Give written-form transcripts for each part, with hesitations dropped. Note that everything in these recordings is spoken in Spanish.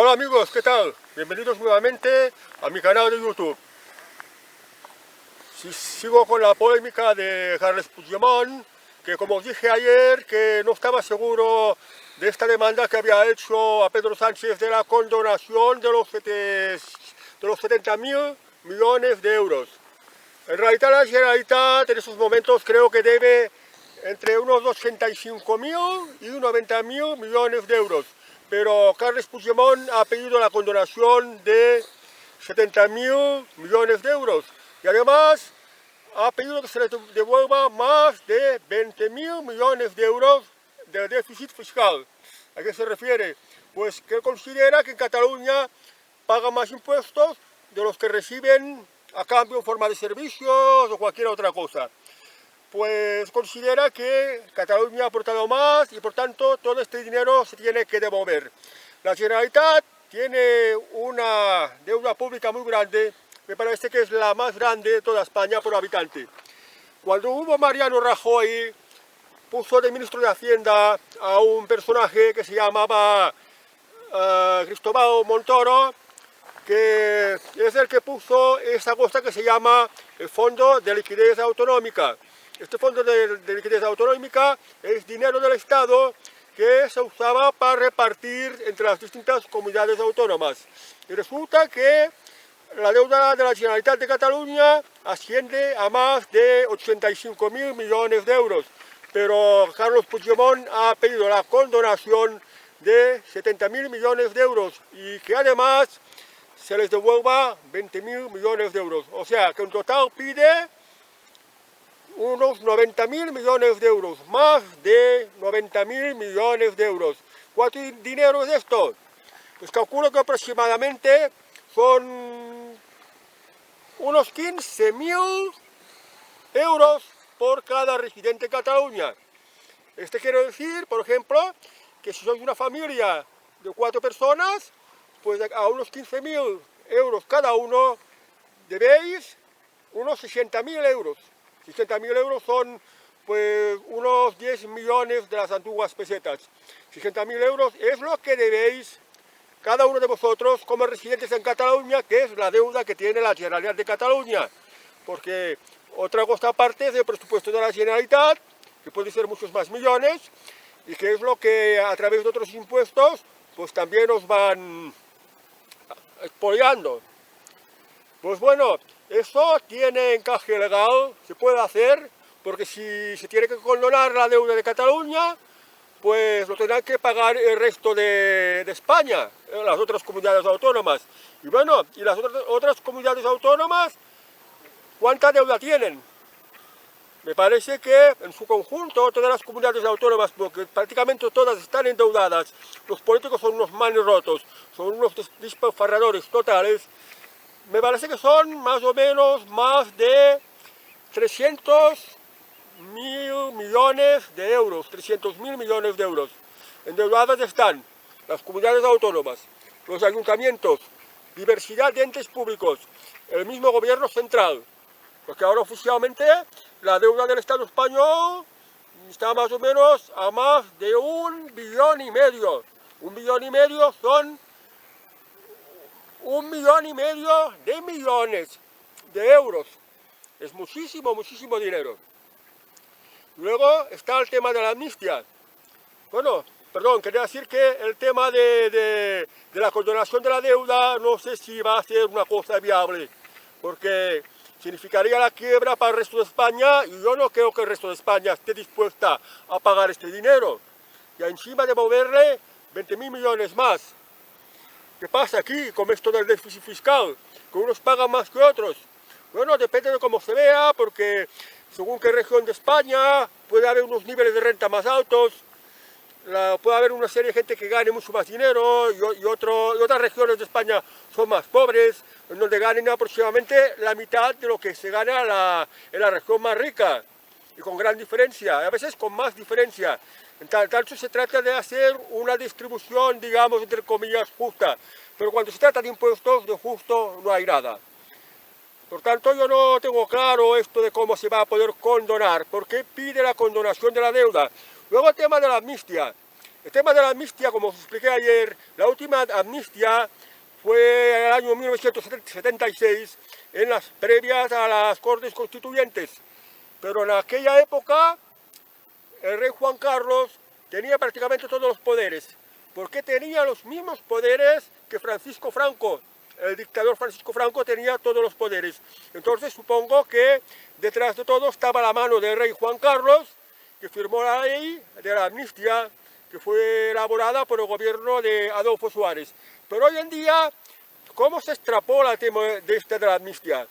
Hola amigos, ¿qué tal? Bienvenidos nuevamente a mi canal de YouTube. Sigo con la polémica de Carles Puigdemont, que como os dije ayer, que no estaba seguro de esta demanda que había hecho a Pedro Sánchez de la condonación de los 70.000 millones de euros. En realidad la Generalitat en estos momentos creo que debe entre unos 85.000 y 90.000 millones de euros. Pero Carles Puigdemont ha pedido la condonación de 70.000 millones de euros. Y además ha pedido que se le devuelva más de 20.000 millones de euros de déficit fiscal. ¿A qué se refiere? Pues que él considera que en Cataluña pagan más impuestos de los que reciben a cambio en forma de servicios o cualquier otra cosa. Pues considera que Cataluña ha aportado más y por tanto todo este dinero se tiene que devolver. La Generalitat tiene una deuda pública muy grande, me parece que es la más grande de toda España por habitante. Cuando hubo Mariano Rajoy, puso de ministro de Hacienda a un personaje que se llamaba Cristóbal Montoro, que es el que puso esa cosa que se llama el Fondo de Liquidez Autonómica. Este Fondo de Liquidez Autonómica es dinero del Estado que se usaba para repartir entre las distintas comunidades autónomas. Y resulta que la deuda de la Generalitat de Cataluña asciende a más de 85.000 millones de euros. Pero Carles Puigdemont ha pedido la condonación de 70.000 millones de euros y que además se les devuelva 20.000 millones de euros. O sea, que en total pide unos 90.000 millones de euros, más de 90.000 millones de euros. ¿Cuánto dinero es esto? Pues calculo que aproximadamente son unos 15.000 euros por cada residente en Cataluña. Este quiere decir, por ejemplo, que si sois una familia de 4 personas, pues a unos 15.000 euros cada uno debéis unos 60.000 euros. 60.000 euros son pues unos 10 millones de las antiguas pesetas. 60.000 euros es lo que debéis cada uno de vosotros como residentes en Cataluña, que es la deuda que tiene la Generalitat de Cataluña. Porque otra cosa aparte es el presupuesto de la Generalitat, que puede ser muchos más millones, y que es lo que a través de otros impuestos pues también os van expoliando. Pues bueno, eso tiene encaje legal, se puede hacer, porque si se tiene que condonar la deuda de Cataluña, pues lo tendrán que pagar el resto de España, las otras comunidades autónomas. Y bueno, y las otras comunidades autónomas, ¿cuánta deuda tienen? Me parece que en su conjunto, todas las comunidades autónomas, porque prácticamente todas están endeudadas, los políticos son unos manos rotos, son unos despilfarradores totales. Me parece que son más o menos más de 300.000 millones de euros, 300.000 millones de euros. Endeudadas están las comunidades autónomas, los ayuntamientos, diversidad de entes públicos, el mismo gobierno central, porque ahora oficialmente la deuda del Estado español está más o menos a más de 1,5 billones. 1,5 billones son 1,5 millones de millones de euros. Es muchísimo, muchísimo dinero. Luego está el tema de la amnistía. Bueno, perdón, quería decir que el tema de la condonación de la deuda no sé si va a ser una cosa viable, porque significaría la quiebra para el resto de España y yo no creo que el resto de España esté dispuesta a pagar este dinero. Y encima de moverle 20.000 millones más. ¿Qué pasa aquí con esto del déficit fiscal? Que unos pagan más que otros. Bueno, depende de cómo se vea, porque según qué región de España puede haber unos niveles de renta más altos, puede haber una serie de gente que gane mucho más dinero y otras regiones de España son más pobres, en donde ganen aproximadamente la mitad de lo que se gana en la región más rica, y con gran diferencia, a veces con más diferencia. En tanto se trata de hacer una distribución, digamos, entre comillas, justa, pero cuando se trata de impuestos, de justo no hay nada. Por tanto, yo no tengo claro esto de cómo se va a poder condonar, por qué pide la condonación de la deuda. Luego el tema de la amnistía. El tema de la amnistía, como os expliqué ayer, la última amnistía fue en el año 1976, en las previas a las Cortes Constituyentes. Pero en aquella época, el rey Juan Carlos tenía prácticamente todos los poderes, porque tenía los mismos poderes que Francisco Franco. El dictador Francisco Franco tenía todos los poderes. Entonces supongo que detrás de todo estaba la mano del rey Juan Carlos, que firmó la ley de la amnistía, que fue elaborada por el gobierno de Adolfo Suárez. Pero hoy en día, ¿cómo se extrapola el tema de la amnistía?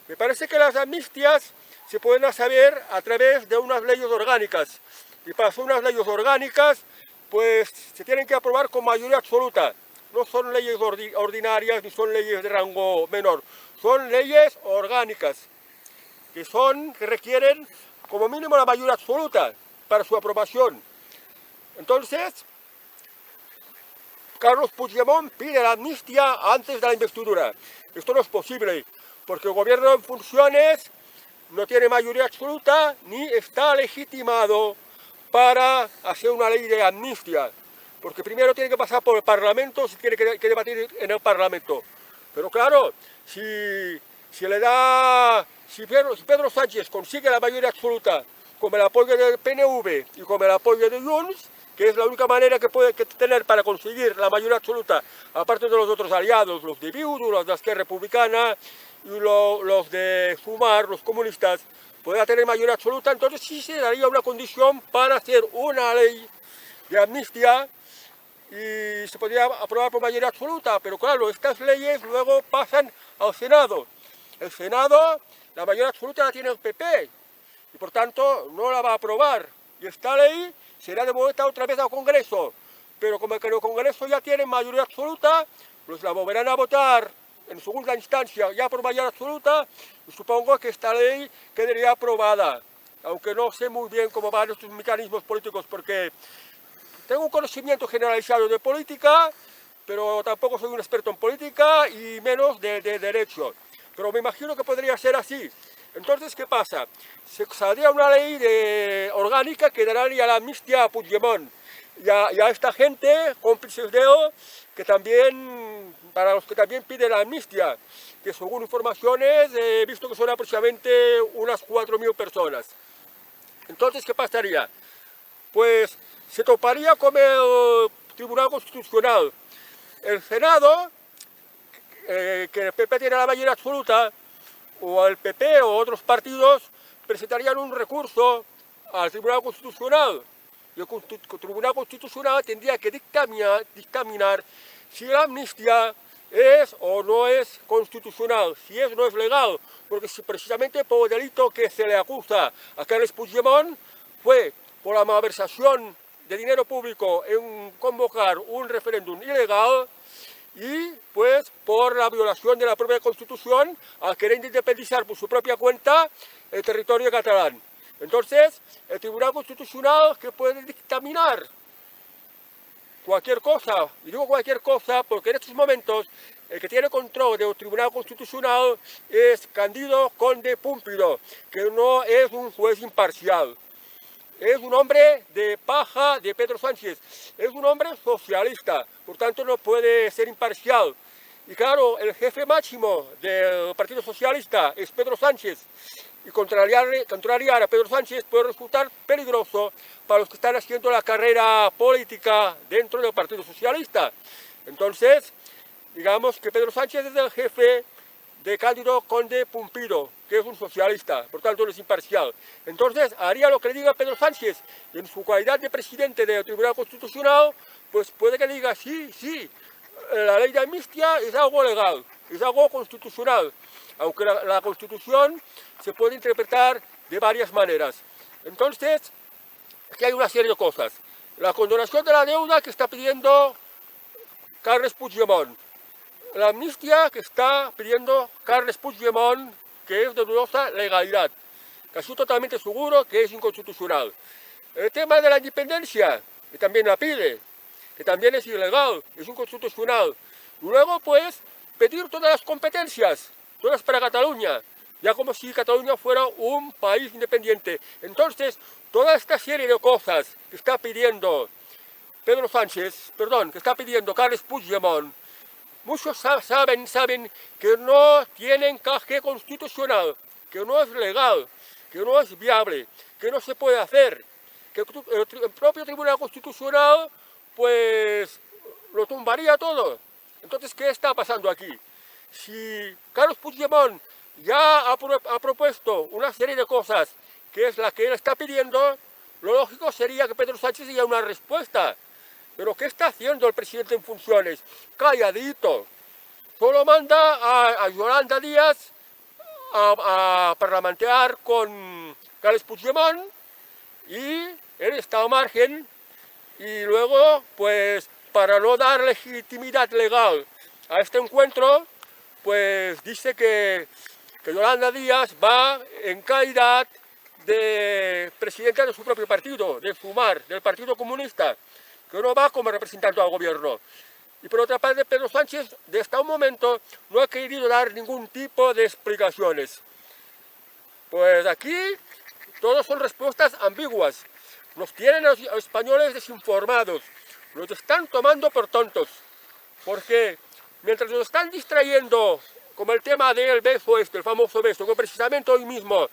Me parece que las amnistias se pueden saber a través de unas leyes orgánicas. Y para hacer unas leyes orgánicas, pues se tienen que aprobar con mayoría absoluta. No son leyes ordinarias ni son leyes de rango menor. Son leyes orgánicas, que requieren como mínimo la mayoría absoluta para su aprobación. Entonces, Carlos Puigdemont pide la amnistía antes de la investidura. Esto no es posible, porque el gobierno en funciones no tiene mayoría absoluta ni está legitimado para hacer una ley de amnistía. Porque primero tiene que pasar por el Parlamento, se tiene que debatir en el Parlamento. Pero claro, si Pedro Sánchez consigue la mayoría absoluta con el apoyo del PNV y con el apoyo de Junts, que es la única manera que puede tener para conseguir la mayoría absoluta, aparte de los otros aliados, los de Bildu, los de Esquerra Republicana y los de Sumar, los comunistas, pueda tener mayoría absoluta, entonces sí se daría una condición para hacer una ley de amnistía y se podría aprobar por mayoría absoluta, pero claro, estas leyes luego pasan al Senado. El Senado, la mayoría absoluta la tiene el PP y por tanto no la va a aprobar. Y esta ley será devuelta otra vez al Congreso, pero como que en el Congreso ya tienen mayoría absoluta, pues la volverán a votar en segunda instancia ya por mayoría absoluta, y supongo que esta ley quedaría aprobada, aunque no sé muy bien cómo van estos mecanismos políticos, porque tengo un conocimiento generalizado de política, pero tampoco soy un experto en política y menos de derecho. Pero me imagino que podría ser así. Entonces, ¿qué pasa? Se saldría una ley orgánica que daría la amnistía a Puigdemont y a esta gente, cómplices de él, que también, para los que también piden la amnistía, que según informaciones he visto que son aproximadamente unas 4.000 personas. Entonces, ¿qué pasaría? Pues se toparía con el Tribunal Constitucional. El Senado, que el PP tiene la mayoría absoluta, o el PP o otros partidos presentarían un recurso al Tribunal Constitucional. Y el Tribunal Constitucional tendría que dictaminar si la amnistía es o no es constitucional, si es o no es legal, porque si precisamente por el delito que se le acusa a Carles Puigdemont fue por la malversación de dinero público en convocar un referéndum ilegal y pues por la violación de la propia Constitución al querer independizar por su propia cuenta el territorio catalán. Entonces, el Tribunal Constitucional, que puede dictaminar cualquier cosa, y digo cualquier cosa porque en estos momentos el que tiene control del Tribunal Constitucional es Cándido Conde Púmpido, que no es un juez imparcial. Es un hombre de paja de Pedro Sánchez, es un hombre socialista, por tanto no puede ser imparcial. Y claro, el jefe máximo del Partido Socialista es Pedro Sánchez, y contrariar a Pedro Sánchez puede resultar peligroso para los que están haciendo la carrera política dentro del Partido Socialista. Entonces, digamos que Pedro Sánchez es el jefe de Cándido Conde Pumpido, que es un socialista, por tanto no es imparcial. Entonces haría lo que le diga Pedro Sánchez, y en su calidad de presidente del Tribunal Constitucional, pues puede que diga sí, la ley de amnistía es algo legal, es algo constitucional, aunque la Constitución se puede interpretar de varias maneras. Entonces, aquí hay una serie de cosas. La condonación de la deuda que está pidiendo Carles Puigdemont, la amnistía que está pidiendo Carles Puigdemont, que es de dudosa legalidad, casi totalmente seguro que es inconstitucional. El tema de la independencia, que también la pide, que también es ilegal, es inconstitucional. Luego, pues, pedir todas las competencias, todas para Cataluña, ya como si Cataluña fuera un país independiente. Entonces, toda esta serie de cosas que está pidiendo Pedro Sánchez, perdón, que está pidiendo Carles Puigdemont, muchos saben que no tiene encaje constitucional, que no es legal, que no es viable, que no se puede hacer, que el propio Tribunal Constitucional pues lo tumbaría todo. Entonces, ¿qué está pasando aquí? Si Carles Puigdemont ya ha propuesto una serie de cosas que es la que él está pidiendo, lo lógico sería que Pedro Sánchez diera una respuesta. Pero ¿qué está haciendo el presidente en funciones? Calladito. Solo manda a Yolanda Díaz a parlamentar con Carles Puigdemont y él está al margen y luego, pues, para no dar legitimidad legal a este encuentro, pues dice que Yolanda Díaz va en calidad de presidenta de su propio partido, de Sumar, del Partido Comunista, que no va como representante al gobierno. Y por otra parte, Pedro Sánchez, desde hasta un momento, no ha querido dar ningún tipo de explicaciones. Pues aquí, todas son respuestas ambiguas. Nos tienen a los españoles desinformados, nos están tomando por tontos, porque mientras nos están distrayendo, como el tema del beso el famoso beso, que precisamente hoy mismo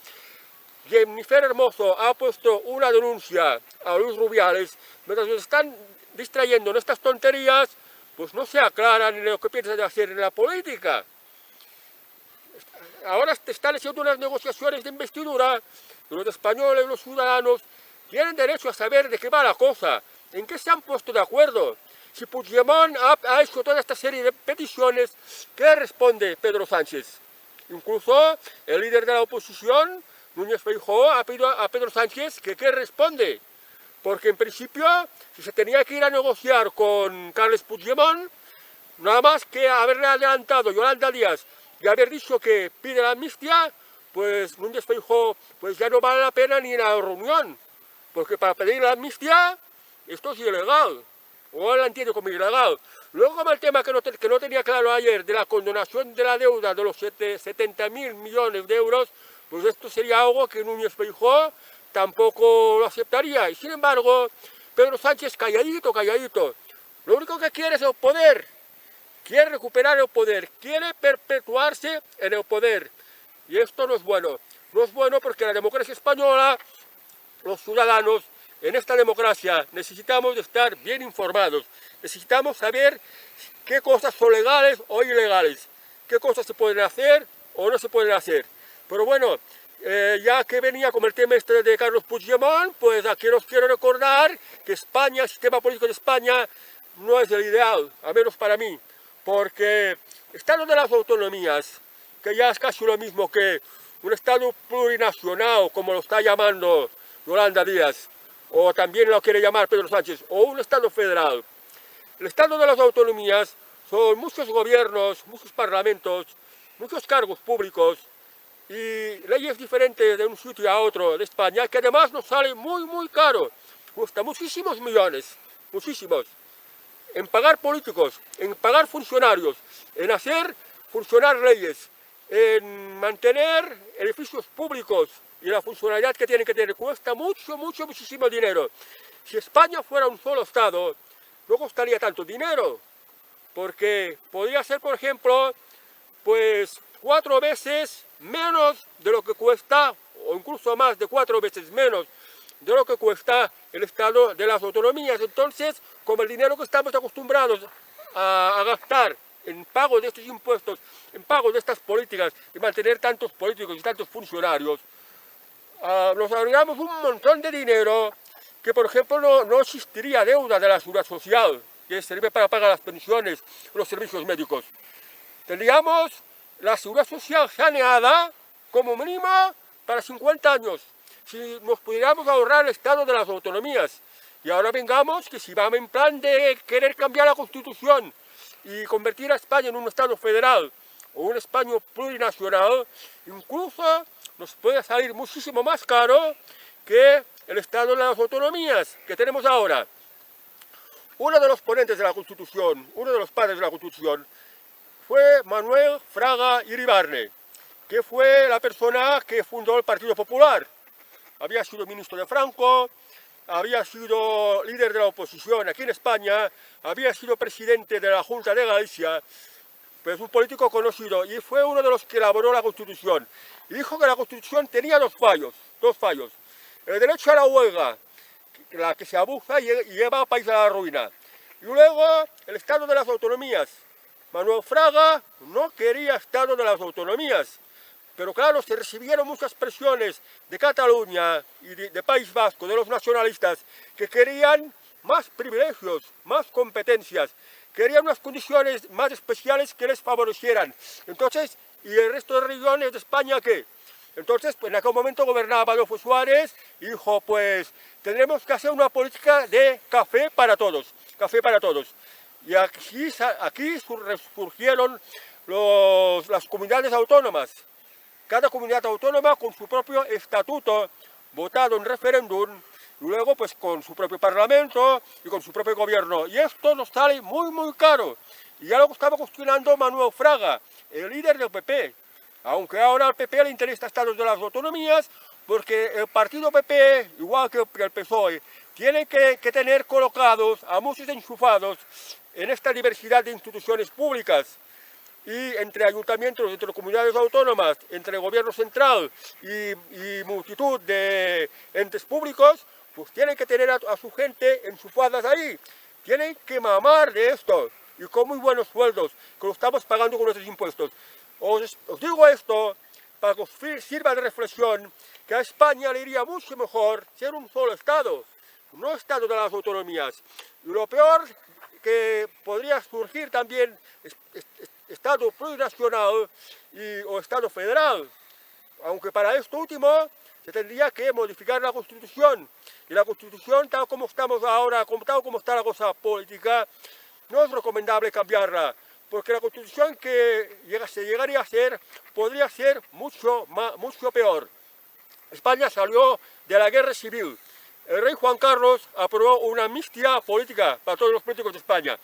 Jennifer Hermoso ha puesto una denuncia a Luis Rubiales, mientras nos están distrayendo en estas tonterías, pues no se aclaran en lo que piensan hacer en la política. Ahora están haciendo unas negociaciones de investidura, y los españoles, los ciudadanos, tienen derecho a saber de qué va la cosa, en qué se han puesto de acuerdo. Si Puigdemont ha hecho toda esta serie de peticiones, ¿qué responde Pedro Sánchez? Incluso el líder de la oposición, Núñez Feijóo, ha pedido a Pedro Sánchez que ¿qué responde? Porque en principio, si se tenía que ir a negociar con Carles Puigdemont, nada más que haberle adelantado Yolanda Díaz y haber dicho que pide la amnistía, pues Núñez Feijóo pues ya no vale la pena ni ir a la reunión, porque para pedir la amnistía esto es ilegal, o él la entiende como ilegal. Luego, como el tema que no tenía claro ayer de la condonación de la deuda de los 70.000 millones de euros, pues esto sería algo que Núñez Feijóo tampoco lo aceptaría. Y sin embargo, Pedro Sánchez calladito, calladito. Lo único que quiere es el poder. Quiere recuperar el poder. Quiere perpetuarse en el poder. Y esto no es bueno. No es bueno porque la democracia española, los ciudadanos, en esta democracia necesitamos de estar bien informados. Necesitamos saber qué cosas son legales o ilegales. Qué cosas se pueden hacer o no se pueden hacer. Pero bueno, ya que venía con el tema este de Carles Puigdemont, pues aquí os quiero recordar que España, el sistema político de España, no es el ideal, al menos para mí, porque Estado de las autonomías, que ya es casi lo mismo que un Estado plurinacional, como lo está llamando Yolanda Díaz, o también lo quiere llamar Pedro Sánchez, o un Estado federal. El Estado de las autonomías son muchos gobiernos, muchos parlamentos, muchos cargos públicos, y leyes diferentes de un sitio a otro de España, que además nos sale muy caro, cuesta muchísimos millones, muchísimos, en pagar políticos, en pagar funcionarios, en hacer funcionar leyes, en mantener edificios públicos y la funcionalidad que tienen que tener, cuesta muchísimo dinero. Si España fuera un solo Estado, no costaría tanto dinero, porque podría ser, por ejemplo, pues 4 veces menos de lo que cuesta, o incluso más de 4 veces menos de lo que cuesta el Estado de las autonomías. Entonces, como el dinero que estamos acostumbrados a gastar en pago de estos impuestos, en pago de estas políticas, de mantener tantos políticos y tantos funcionarios, nos ahorramos un montón de dinero que, por ejemplo, no existiría deuda de la seguridad social, que sirve para pagar las pensiones, los servicios médicos. Tendríamos la seguridad social saneada, como mínimo, para 50 años, si nos pudiéramos ahorrar el Estado de las autonomías. Y ahora vengamos que si vamos en plan de querer cambiar la Constitución y convertir a España en un Estado federal o un España plurinacional, incluso nos puede salir muchísimo más caro que el Estado de las autonomías que tenemos ahora. Uno de los ponentes de la Constitución, uno de los padres de la Constitución, fue Manuel Fraga Iribarne, que fue la persona que fundó el Partido Popular. Había sido ministro de Franco, había sido líder de la oposición aquí en España, había sido presidente de la Junta de Galicia, pues un político conocido, y fue uno de los que elaboró la Constitución. Y dijo que la Constitución tenía dos fallos. El derecho a la huelga, la que se abusa y lleva al país a la ruina. Y luego el Estado de las Autonomías. Manuel Fraga no quería Estado de las Autonomías, pero claro, se recibieron muchas presiones de Cataluña y de País Vasco, de los nacionalistas, que querían más privilegios, más competencias, querían unas condiciones más especiales que les favorecieran. Entonces, ¿y el resto de regiones de España qué? Entonces, pues en aquel momento gobernaba Adolfo Suárez y dijo, pues tendremos que hacer una política de café para todos, café para todos. Y aquí surgieron las comunidades autónomas. Cada comunidad autónoma con su propio estatuto, votado en referéndum, y luego pues con su propio parlamento y con su propio gobierno. Y esto nos sale muy muy caro. Y ya lo estaba cuestionando Manuel Fraga, el líder del PP. Aunque ahora al PP le interesa Estados de las Autonomías, porque el partido PP, igual que el PSOE, tiene que tener colocados a muchos enchufados en esta diversidad de instituciones públicas. Y entre ayuntamientos, entre comunidades autónomas, entre el gobierno central y multitud de entes públicos, pues tienen que tener a su gente enchufadas ahí. Tienen que mamar de esto, y con muy buenos sueldos, que lo estamos pagando con nuestros impuestos. Os digo esto para que os sirva de reflexión, que a España le iría mucho mejor ser un solo Estado, no Estado de las autonomías. Y lo peor que podría surgir también Estado plurinacional o Estado federal, aunque para esto último se tendría que modificar la Constitución, y la Constitución tal como estamos ahora, tal como está la cosa política, no es recomendable cambiarla, porque la Constitución que se llegaría a ser podría ser mucho peor. España salió de la guerra civil. El rey Juan Carlos aprobó una amnistía política para todos los políticos de España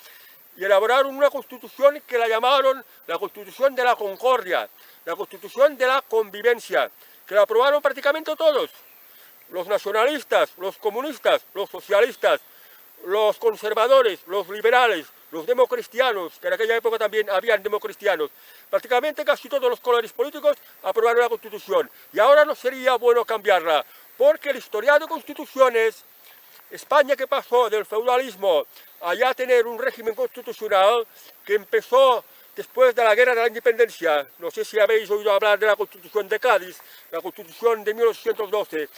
y elaboraron una constitución que la llamaron la Constitución de la Concordia, la Constitución de la Convivencia, que la aprobaron prácticamente todos, los nacionalistas, los comunistas, los socialistas, los conservadores, los liberales, los democristianos, que en aquella época también habían democristianos. Prácticamente casi todos los colores políticos aprobaron la Constitución. Y ahora no sería bueno cambiarla, porque el historial de constituciones, España que pasó del feudalismo a ya tener un régimen constitucional que empezó después de la Guerra de la Independencia. No sé si habéis oído hablar de la Constitución de Cádiz, la Constitución de 1812.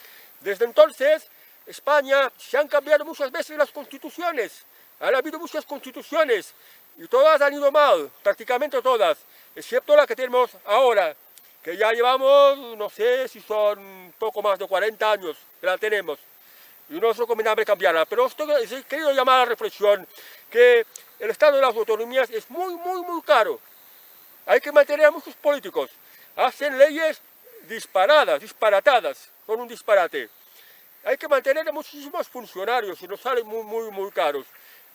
Desde entonces, España se han cambiado muchas veces las constituciones. Han habido muchas constituciones y todas han ido mal, prácticamente todas, excepto la que tenemos ahora, que ya llevamos, no sé si son poco más de 40 años que la tenemos. Y no es recomendable cambiarla, pero he querido llamar a la reflexión que el Estado de las Autonomías es muy caro. Hay que mantener a muchos políticos. Hacen leyes disparatadas, son un disparate. Hay que mantener a muchísimos funcionarios y nos salen muy caros.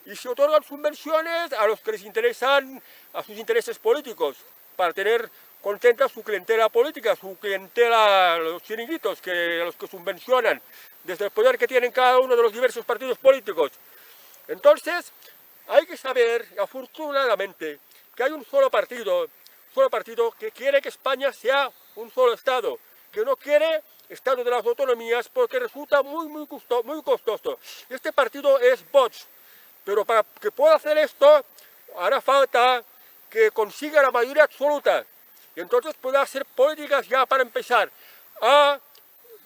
Y se otorgan subvenciones a los que les interesan, a sus intereses políticos, para tener contenta su clientela política, su clientela, los chiringuitos a los que subvencionan, desde el poder que tienen cada uno de los diversos partidos políticos. Entonces, hay que saber, afortunadamente, que hay un solo partido que quiere que España sea un solo Estado, que no quiere Estado de las Autonomías porque resulta muy costoso. Este partido es Vox. Pero para que pueda hacer esto, hará falta que consiga la mayoría absoluta. Y entonces pueda hacer políticas ya para empezar a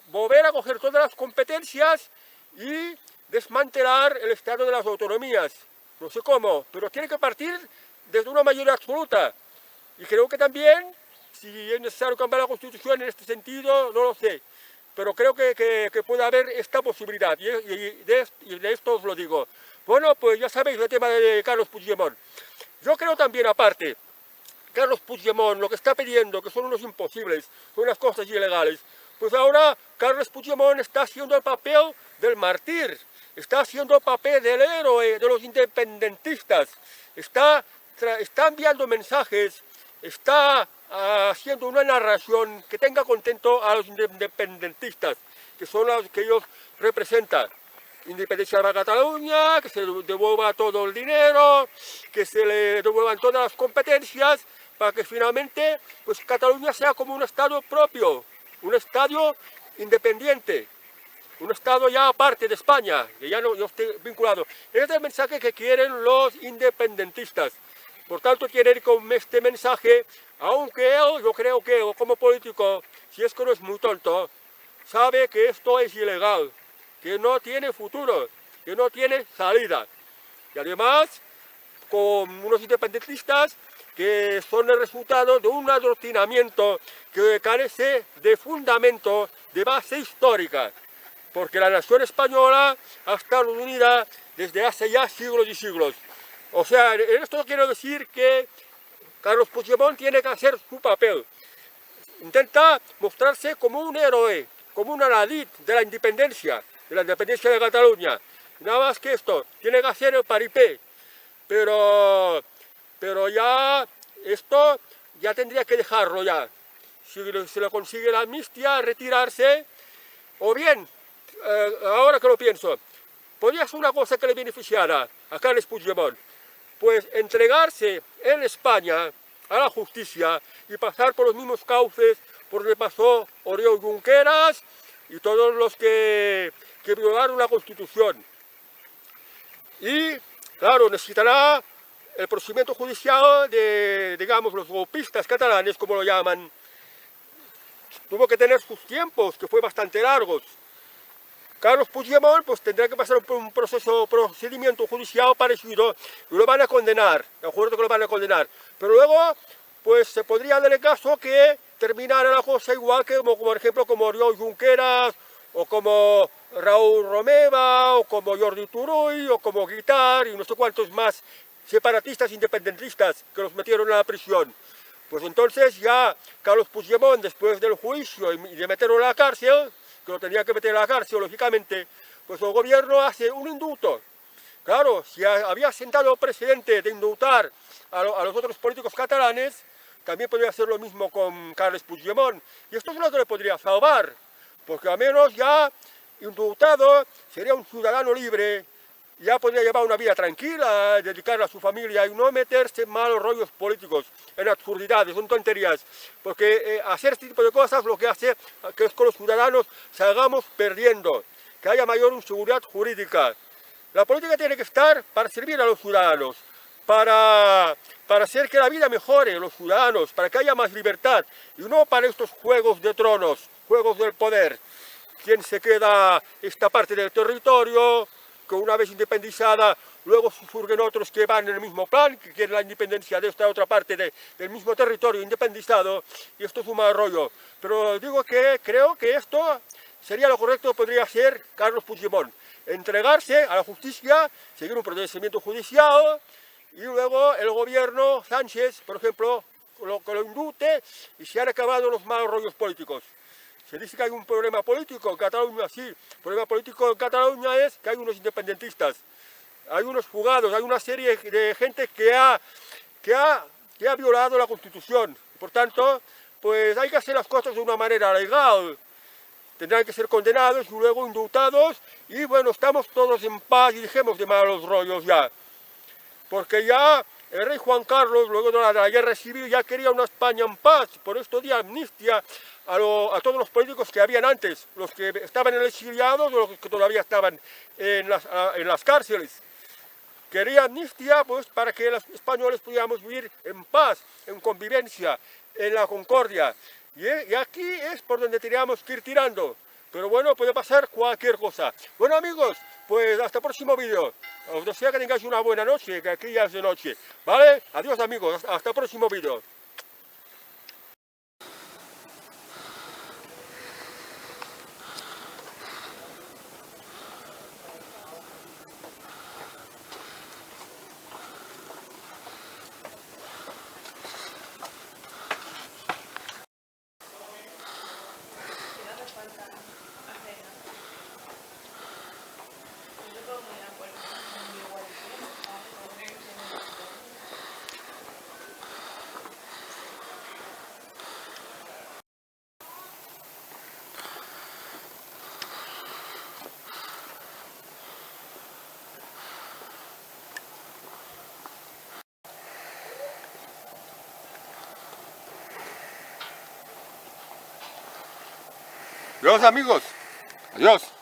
volver a coger todas las competencias y desmantelar el Estado de las Autonomías. No sé cómo, pero tiene que partir desde una mayoría absoluta. Y creo que también, si es necesario cambiar la Constitución en este sentido, no lo sé. Pero creo que puede haber esta posibilidad, y de esto os lo digo. Bueno, pues ya sabéis el tema de Carlos Puigdemont. Yo creo también, aparte, Carlos Puigdemont lo que está pidiendo, que son unos imposibles, son unas cosas ilegales, pues ahora Carlos Puigdemont está haciendo el papel del mártir, está haciendo el papel del héroe de los independentistas, está enviando mensajes, está haciendo una narración que tenga contento a los independentistas, que son los que ellos representan. independencia para Cataluña, que se devuelva todo el dinero, que se le devuelvan todas las competencias, para que finalmente pues Cataluña sea como un estado propio, un estado independiente, un estado ya aparte de España, que ya no esté vinculado. Este es el mensaje que quieren los independentistas. Por tanto, quiere ir con este mensaje, aunque él, yo creo que como político, si es que no es muy tonto, sabe que esto es ilegal, que no tiene futuro, que no tiene salida. Y además, con unos independentistas que son el resultado de un adoctrinamiento que carece de fundamento, de base histórica, porque la nación española ha estado unida desde hace ya siglos y siglos. O sea, en esto quiero decir que Carlos Puigdemont tiene que hacer su papel. Intenta mostrarse como un héroe, como un adalid de la independencia de Cataluña. Nada más que esto, tiene que hacer el paripé. Pero ya esto ya tendría que dejarlo ya. Si se le consigue la amnistía, retirarse, o bien, ahora que lo pienso, podría ser una cosa que le beneficiara a Carles Puigdemont, pues entregarse en España a la justicia y pasar por los mismos cauces por donde pasó Oriol Junqueras y todos los que violaron la Constitución. Y, claro, necesitará el procedimiento judicial de, digamos, los golpistas catalanes, como lo llaman. Tuvo que tener sus tiempos, que fue bastante largos. Carlos Puigdemont pues tendrá que pasar por un procedimiento judicial parecido y lo van a condenar, de acuerdo que lo van a condenar. Pero luego pues se podría dar el caso que terminara la cosa igual que como por ejemplo como Oriol Junqueras o como Raúl Romeva o como Jordi Turull o como Guitart y no sé cuántos más separatistas independentistas que los metieron a la prisión. Pues entonces ya Carlos Puigdemont, después del juicio y de meterlo en la cárcel, que lo tenía que meter en la cárcel, lógicamente, pues el gobierno hace un indulto. Claro, si había sentado el precedente de indultar a los otros políticos catalanes, también podría hacer lo mismo con Carles Puigdemont. Y esto es lo que le podría salvar, porque al menos ya indultado sería un ciudadano libre, ya podría llevar una vida tranquila, dedicarla a su familia y no meterse en malos rollos políticos, en absurdidades, en tonterías, porque hacer este tipo de cosas lo que hace que es que los ciudadanos salgamos perdiendo, que haya mayor inseguridad jurídica. La política tiene que estar para servir a los ciudadanos, para hacer que la vida mejore los ciudadanos, para que haya más libertad, y no para estos juegos de tronos, juegos del poder. ¿Quién se queda esta parte del territorio? Que una vez independizada, luego surgen otros que van en el mismo plan, que quieren la independencia de esta otra parte del mismo territorio independizado, y esto es un mal rollo. Pero digo que creo que esto sería lo correcto, podría ser Carlos Puigdemont, entregarse a la justicia, seguir un procedimiento judicial, y luego el gobierno Sánchez, por ejemplo, que lo indute y se han acabado los malos rollos políticos. Se dice que hay un problema político en Cataluña, sí. El problema político en Cataluña es que hay unos independentistas, hay unos fugados, hay una serie de gente que ha violado la Constitución. Por tanto, pues hay que hacer las cosas de una manera legal. Tendrán que ser condenados y luego indultados. Y bueno, estamos todos en paz y dejemos de malos rollos ya. Porque ya el rey Juan Carlos, luego de la guerra civil, ya quería una España en paz. Por esto dio amnistía a todos los políticos que habían antes, los que estaban en el exiliado o los que todavía estaban en las cárceles. Quería amnistía pues, para que los españoles pudiéramos vivir en paz, en convivencia, en la concordia. Y aquí es por donde teníamos que ir tirando. Pero bueno, puede pasar cualquier cosa. Bueno amigos, pues hasta el próximo vídeo. Os deseo que tengáis una buena noche, que aquí ya es de noche. ¿Vale? Adiós amigos, hasta el próximo vídeo. Adiós amigos. Adiós.